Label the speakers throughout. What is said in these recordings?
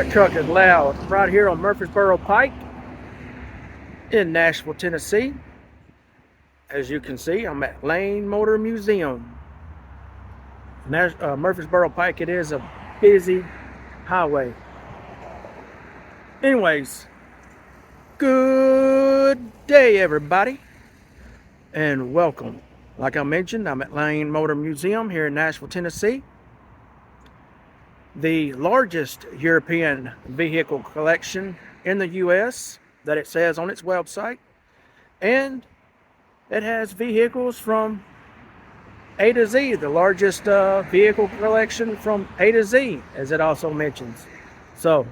Speaker 1: that truck is loud. I'm right here on Murfreesboro Pike in Nashville, Tennessee. As you can see, I'm at Lane Motor Museum. Murfreesboro Pike, it is a busy highway. Anyways, good day everybody and welcome. Like I mentioned, I'm at Lane Motor Museum here in Nashville, Tennessee. The largest European vehicle collection in the U.S. that it says on its website. And it has vehicles from A to Z, the largest vehicle collection from A to Z, as it also mentions. So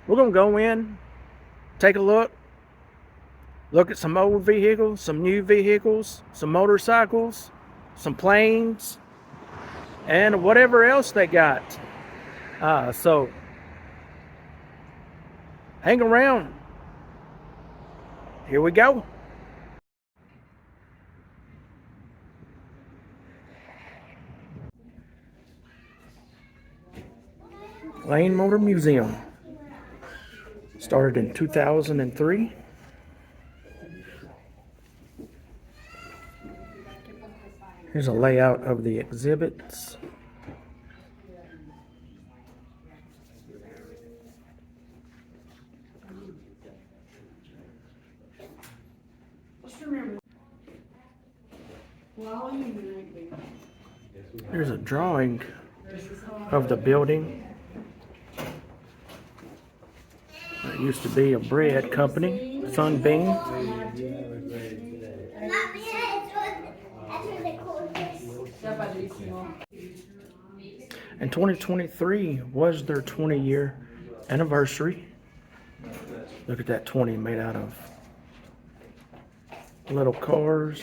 Speaker 1: we're going to go in, take a look at some old vehicles, some new vehicles, some motorcycles, some planes, and whatever else they got. So hang around. Here we go. Lane Motor Museum. Started in 2003. Here's a layout of the exhibits. There's a drawing of the building. It used to be a bread company, Sunbeam. And 2023 was their 20-year anniversary. Look at that 20 made out of little cars.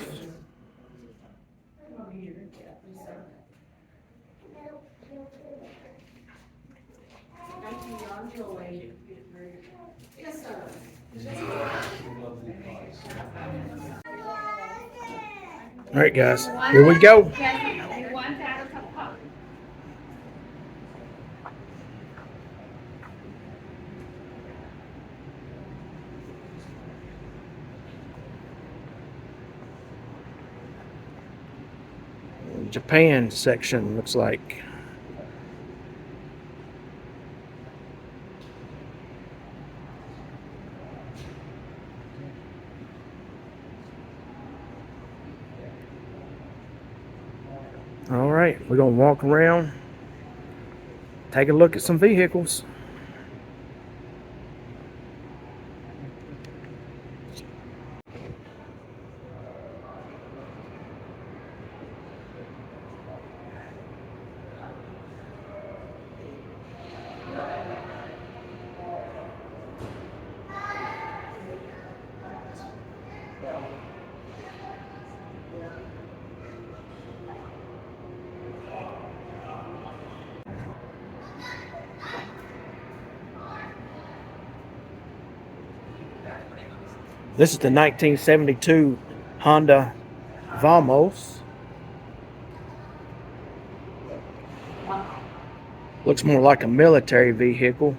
Speaker 1: All right, guys, here we go. Japan section looks like. All right, we're gonna walk around, take a look at some vehicles. This is the 1972 Honda Vamos. Looks more like a military vehicle.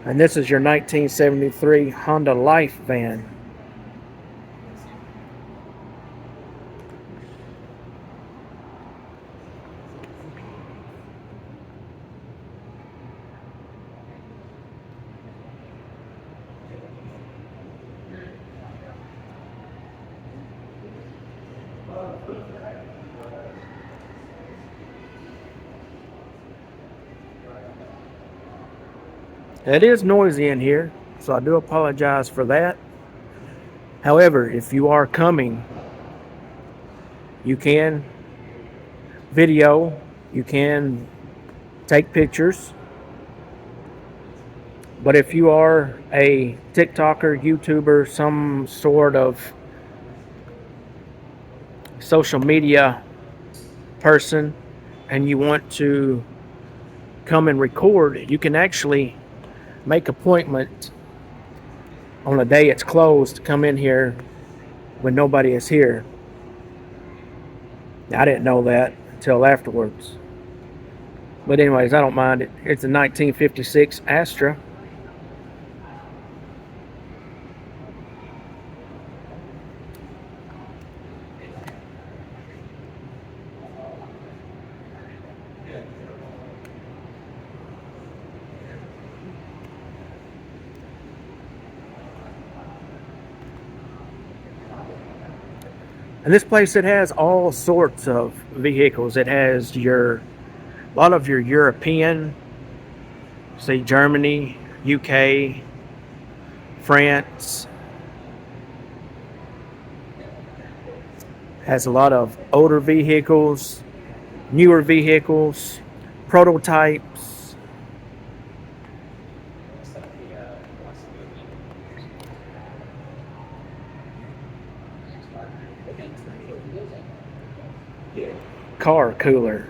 Speaker 1: And this is your 1973 Honda Life van. It is noisy in here, so I do apologize for that. However, if you are coming, you can video, you can take pictures. But if you are a TikToker, YouTuber, some sort of social media person, and you want to come and record, you can actually make appointment on a day it's closed to come in here when nobody is here. I didn't know that until afterwards. But anyways, I don't mind it. It's a 1956 Astra. And this place, it has all sorts of vehicles. It has a lot of your European, say Germany, UK, France. Has a lot of older vehicles, newer vehicles, prototypes. Car cooler.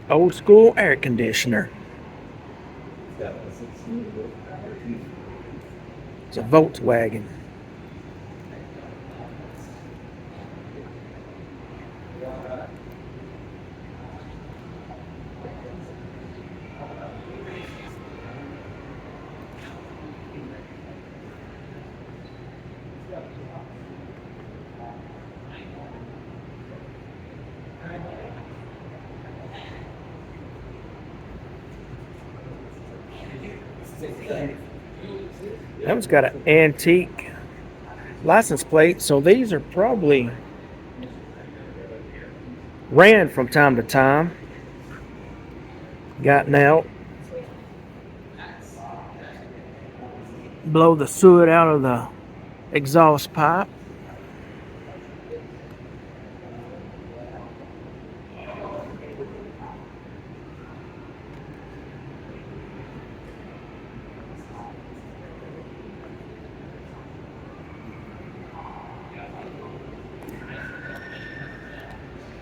Speaker 1: Old school air conditioner. It's a Volkswagen. That one's got an antique license plate, so these are probably ran from time to time, gotten out, blow the soot out of the exhaust pipe.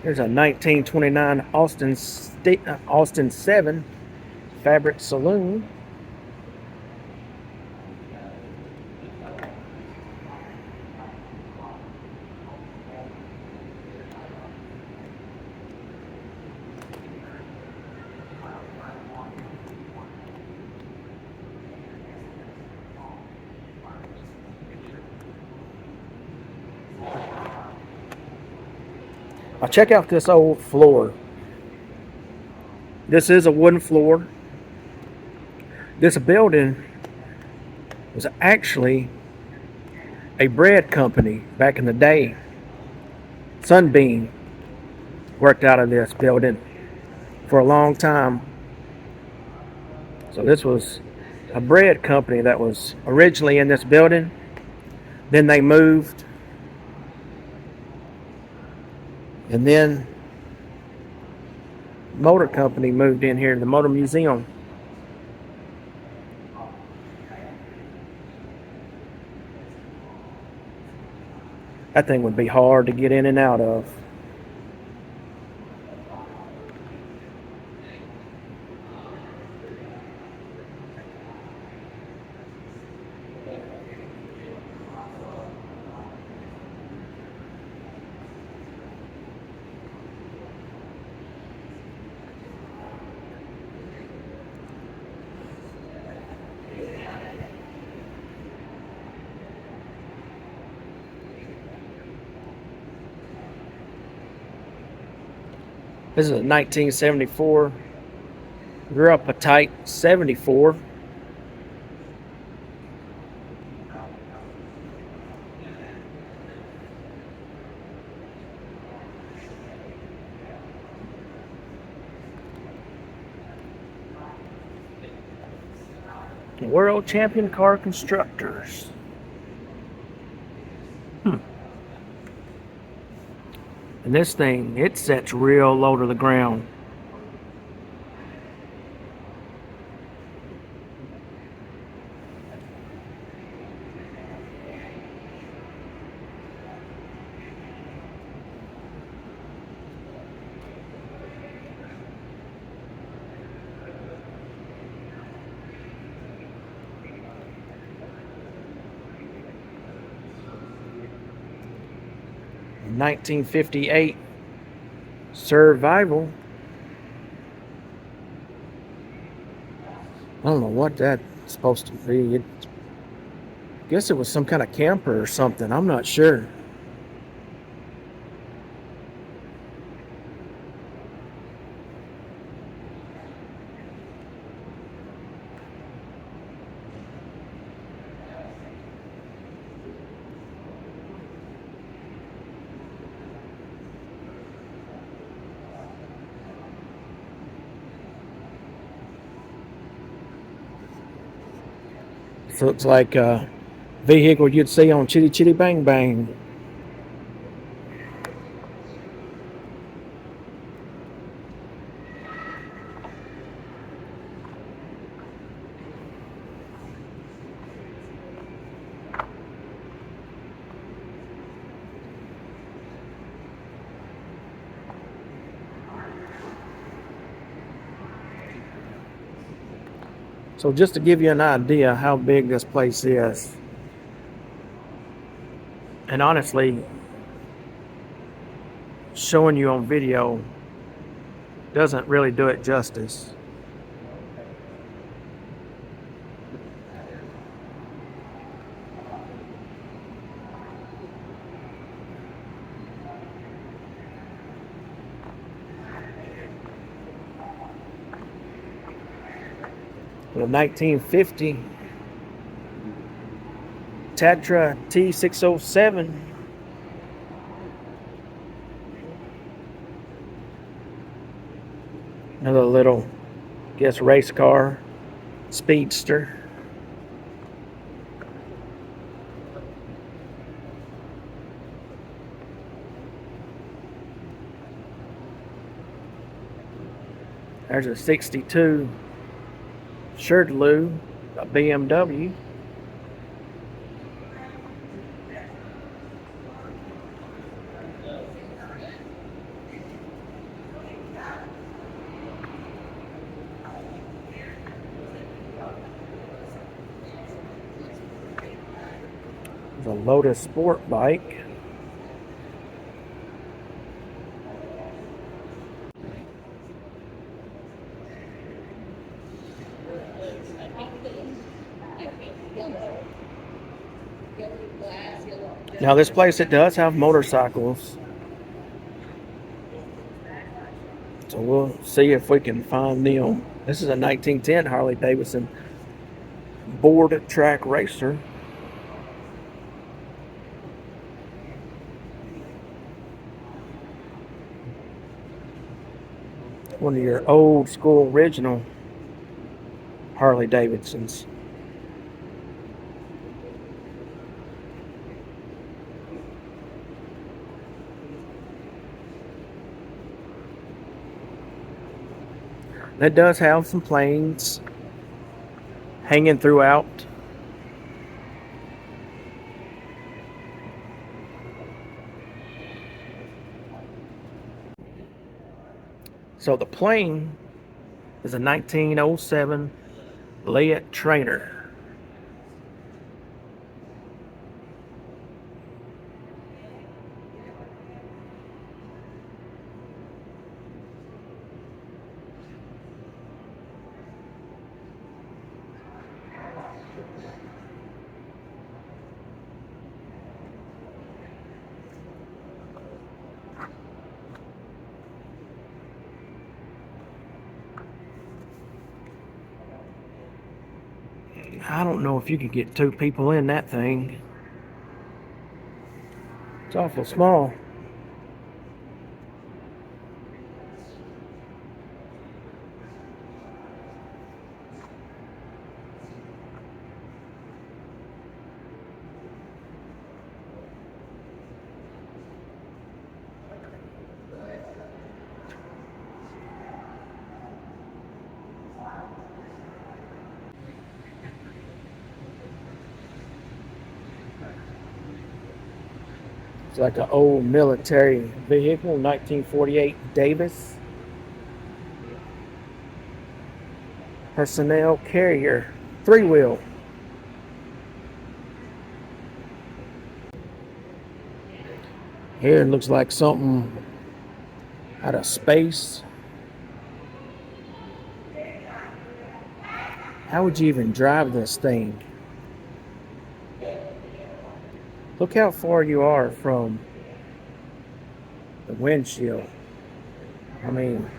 Speaker 1: There's a 1929 Austin 7 fabric saloon. Now check out this old floor. This is a wooden floor. This building was actually a bread company back in the day. Sunbeam worked out of this building for a long time. So this was a bread company that was originally in this building. Then they moved. And then motor company moved in here to the Motor Museum. That thing would be hard to get in and out of. This is a 1974. Grew up a tight 74. World Champion Car Constructors. And this thing, it sets real low to the ground. 1958 survival. I don't know what that's supposed to be. I guess it was some kind of camper or something. I'm not sure. This looks like a vehicle you'd see on Chitty Chitty Bang Bang. So just to give you an idea how big this place is, and honestly, showing you on video doesn't really do it justice. The 1950 Tatra T607. Another little, guess, race car, speedster. There's a 62 Shirtloo, a BMW. There's a Lotus Sport bike. Now this place, it does have motorcycles. So we'll see if we can find them. This is a 1910 Harley Davidson board track racer. One of your old school original Harley Davidsons. It does have some planes hanging throughout. So the plane is a 1907 Leatt Trainer. I don't know if you could get 2 people in that thing. It's awful small. It's like an old military vehicle, 1948 Davis personnel carrier, 3-wheel. Here it looks like something out of space. How would you even drive this thing? Look how far you are from the windshield. I mean,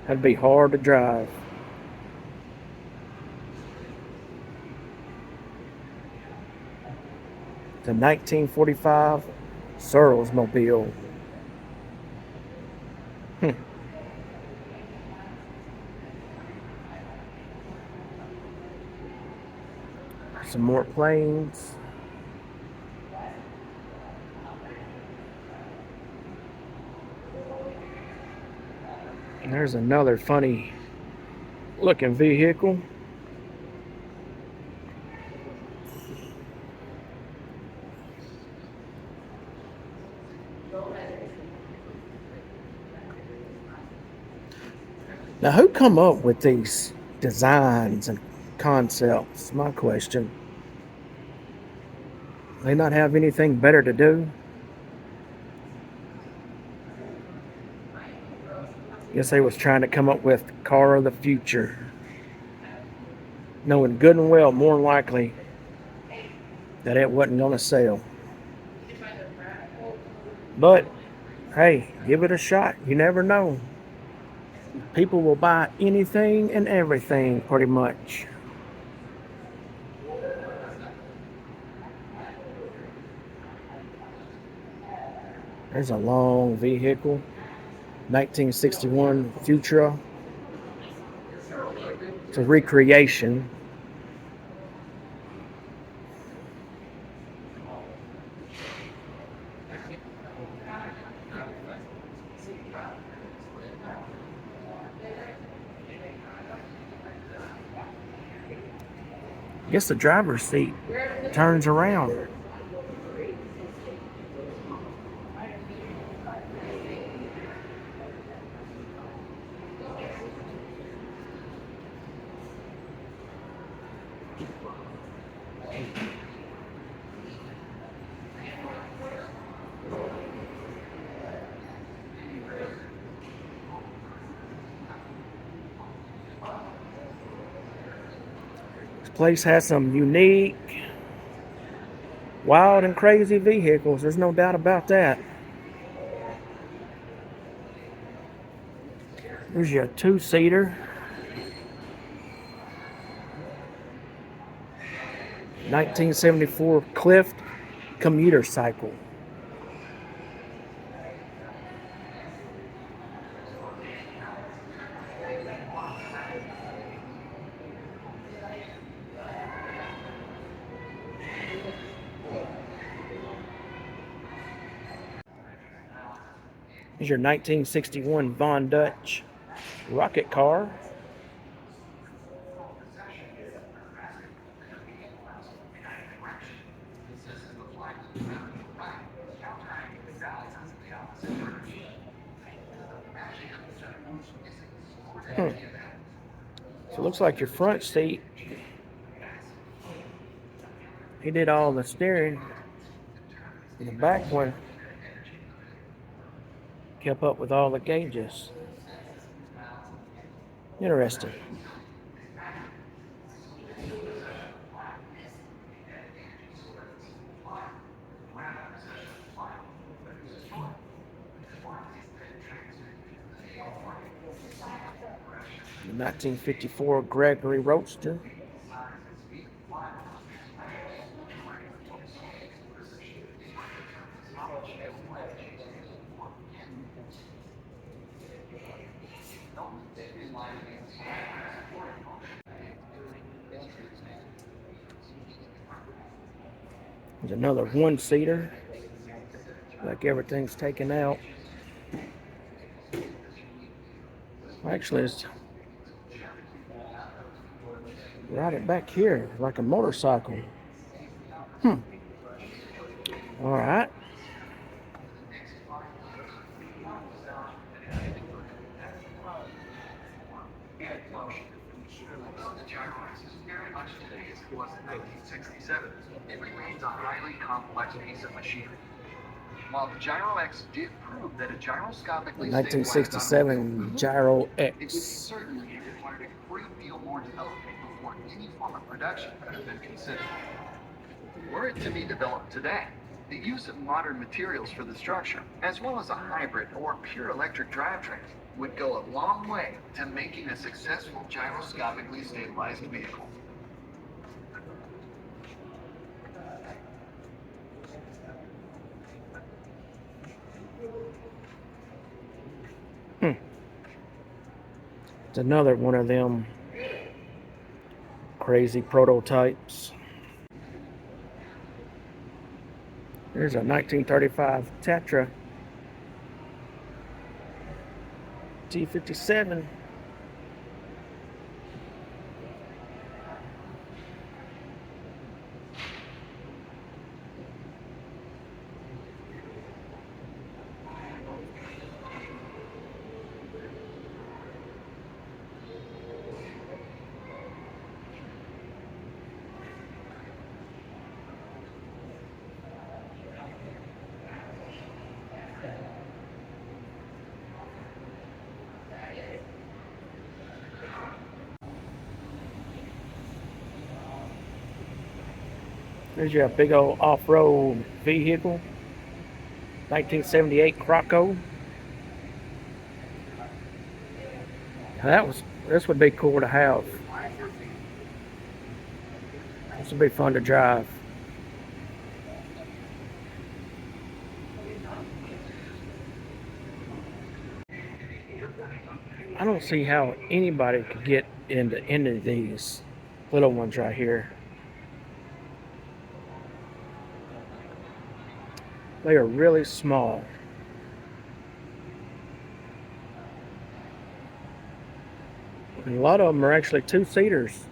Speaker 1: that'd be hard to drive. It's a 1945 Searles Mobile. Some more planes. And there's another funny looking vehicle. Now, who come up with these designs and concepts? My question. They not have anything better to do? Guess they was trying to come up with car of the future, knowing good and well, more than likely, that it wasn't going to sell. But hey, give it a shot. You never know. People will buy anything and everything, pretty much. There's a long vehicle, 1961 Futura. It's a recreation. I guess the driver's seat turns around. This place has some unique, wild, and crazy vehicles. There's no doubt about that. There's your two-seater. 1974 Clift commuter cycle. Here's your 1961 Von Dutch rocket car. So it looks like your front seat, he did all the steering. And the back one kept up with all the gauges. Interesting. The 1954 Gregory Roadster. There's another one-seater. Like everything's taken out. Actually, it's right back here, like a motorcycle. All right.
Speaker 2: Although the gyro-X is very much today as it was in 1967, it remains a highly complex piece of machinery. While the gyro-X did prove that a gyroscopically stabilized automobile
Speaker 1: 1967 Gyro
Speaker 2: it would be
Speaker 1: X.
Speaker 2: certainly have required a great deal more development before any form of production could have been considered. Were it to be developed today, the use of modern materials for the structure, as well as a hybrid or pure electric drivetrain, would go a long way to making a successful gyroscopically stabilized vehicle.
Speaker 1: It's another one of them crazy prototypes. There's a 1935 Tatra T57. There's your big old off-road vehicle, 1978 Croco. This would be cool to have. This would be fun to drive. I don't see how anybody could get into these little ones right here. They are really small. And a lot of them are actually two-seaters.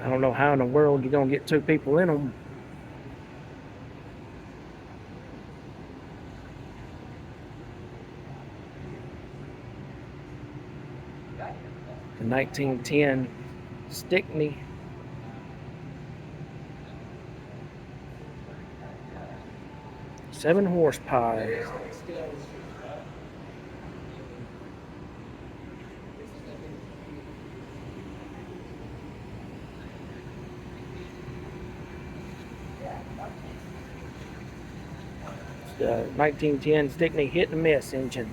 Speaker 1: I don't know how in the world you're going to get two people in them. The 1910 Stickney. Seven horsepower. It's the 1910 Stickney hit and miss engine.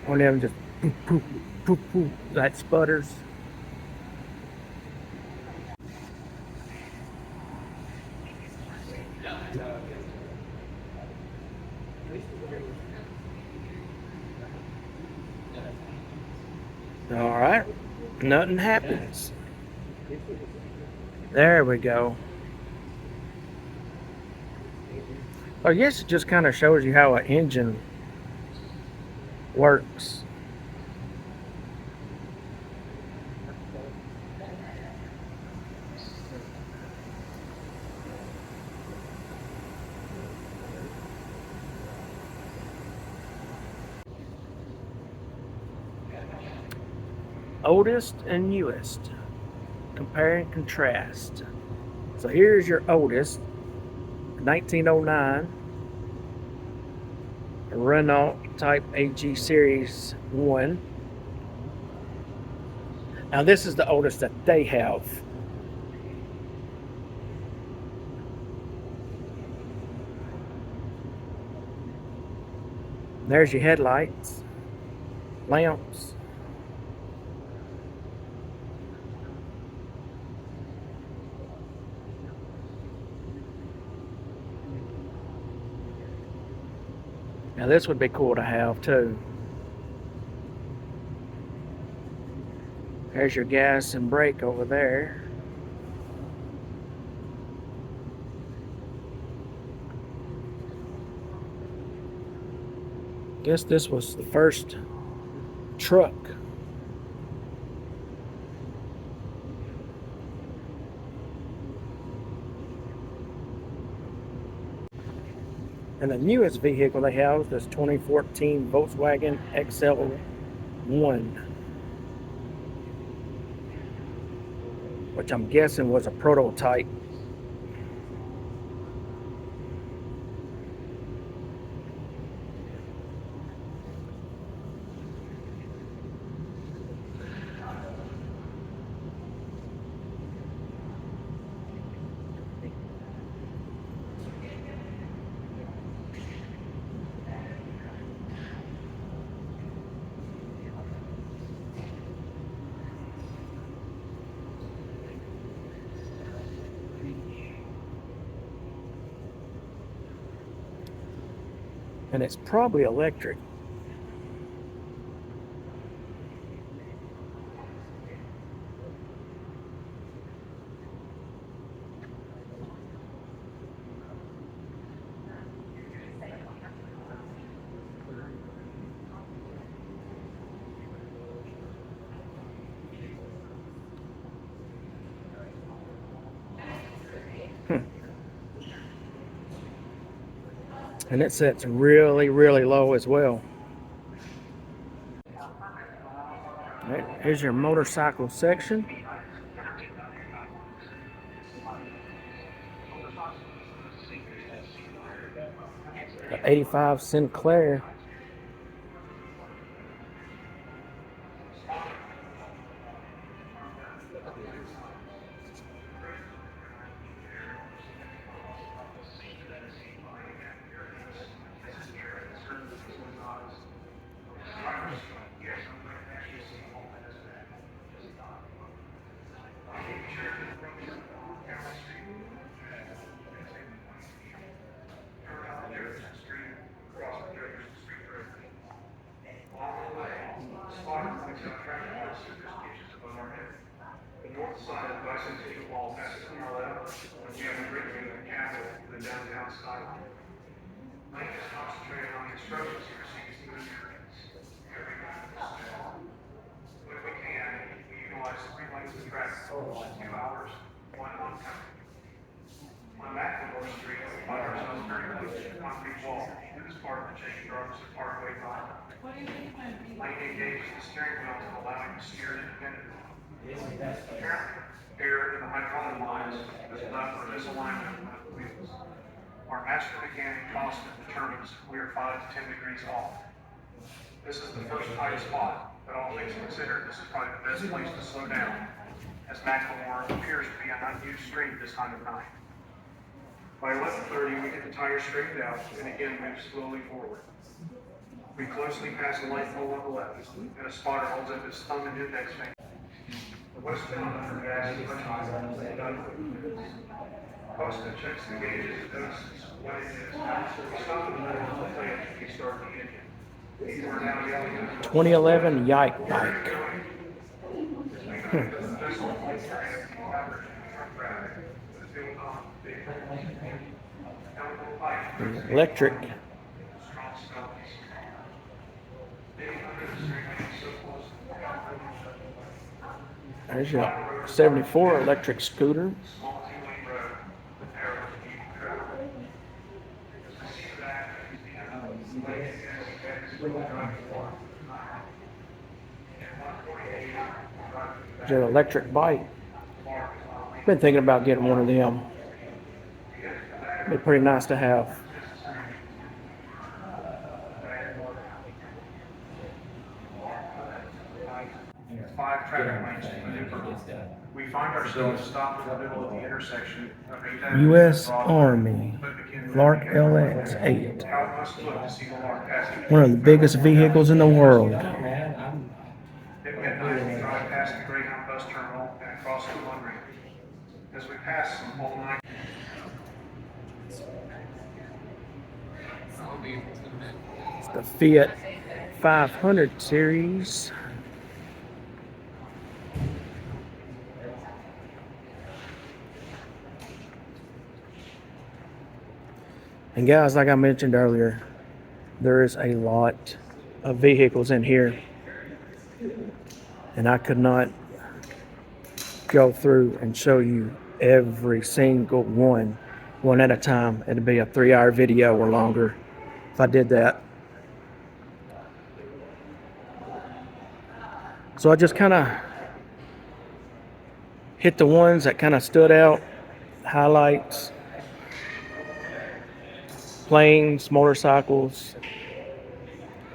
Speaker 1: One of them just poof, poof, poof, poof, that sputters. All right, nothing happens. There we go. I guess it just kind of shows you how an engine works. Oldest and newest. Compare and contrast. So here's your oldest, 1909 Renault Type AG Series 1. Now this is the oldest that they have. There's your headlights, lamps. Now this would be cool to have too. There's your gas and brake over there. Guess this was the first truck. And the newest vehicle they have is this 2014 Volkswagen XL1, which I'm guessing was a prototype. And it's probably electric. And it sets really, really low as well. Here's your motorcycle section. The 85 Sinclair.
Speaker 2: The north side of the bicentennial wall passes on our left, and we have a great view of the Capitol to the downtown skyline. Mike is concentrating on the instructions he receives through the screens. Every kind of this. When we can, we utilize 3 lanes of traffic, 2 hours, 1 oncoming. On McLemore Street, we find ourselves very close to the concrete wall. This part of the change drives the Parkway by. Lane engages the steering wheel to allow him to steer independently. Apparently, here in the hydraulic lines is enough for misalignment of the wheels. Our master mechanic Austin determines we are 5 to 10 degrees off. This is the first tight spot, but all things considered, this is probably the best place to slow down, as Macklemore appears to be an unused street this time of night. By 11:30, we get the tire straightened out and again move slowly forward. We closely pass a light pole on the left, and a spotter holds up his thumb and index finger. The westbound underpass is much higher than the other. Costa checks the gauges and notices what it is. We stop in the middle of the plant and we start the engine. We're now yelling at
Speaker 1: 2011 Yike bike. Electric. There's your 74 electric scooter. There's your electric bike. Been thinking about getting one of them. Be pretty nice to have.
Speaker 2: Five traffic lanes to maneuver. We find ourselves stopped in the middle of the intersection of 8th Avenue.
Speaker 1: U.S. Army Lark LX8.
Speaker 2: How it must look to see the Lark passing.
Speaker 1: One of the biggest vehicles in the world.
Speaker 2: At midnight, we drive past the Greyhound bus terminal and across the One Ring. As we pass some pole line.
Speaker 1: It's the Fiat 500 series. And guys, like I mentioned earlier, there is a lot of vehicles in here. And I could not go through and show you every single one one at a time. It'd be a 3-hour video or longer if I did that. So I just kind of hit the ones that kind of stood out, highlights, planes, motorcycles,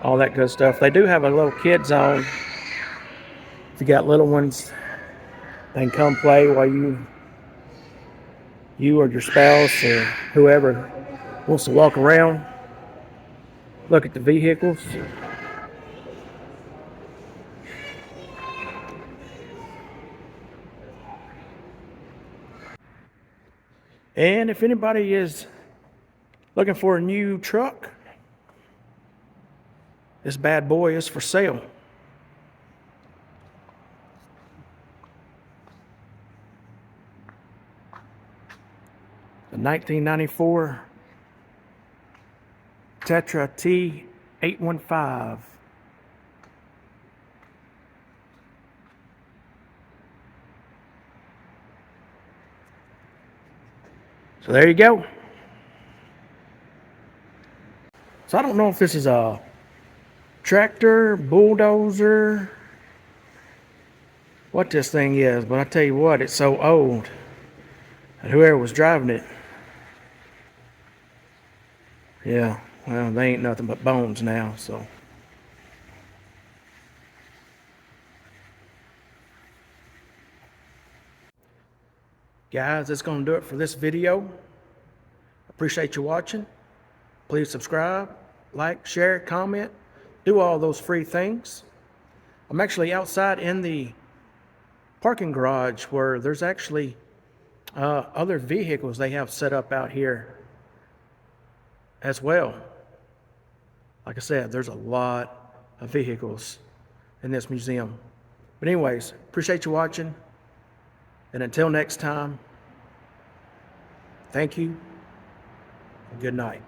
Speaker 1: all that good stuff. They do have a little kid zone. If you got little ones, they can come play while you or your spouse or whoever wants to walk around, look at the vehicles. And if anybody is looking for a new truck, this bad boy is for sale. The 1994 Tetra T815. So there you go. So I don't know if this is a tractor, bulldozer, what this thing is, but I tell you what, it's so old. And whoever was driving it, yeah, well, they ain't nothing but bones now, so. Guys, that's going to do it for this video. Appreciate you watching. Please subscribe, like, share, comment, do all those free things. I'm actually outside in the parking garage where there's actually other vehicles they have set up out here as well. Like I said, there's a lot of vehicles in this museum. But anyways, appreciate you watching. And until next time, thank you and good night.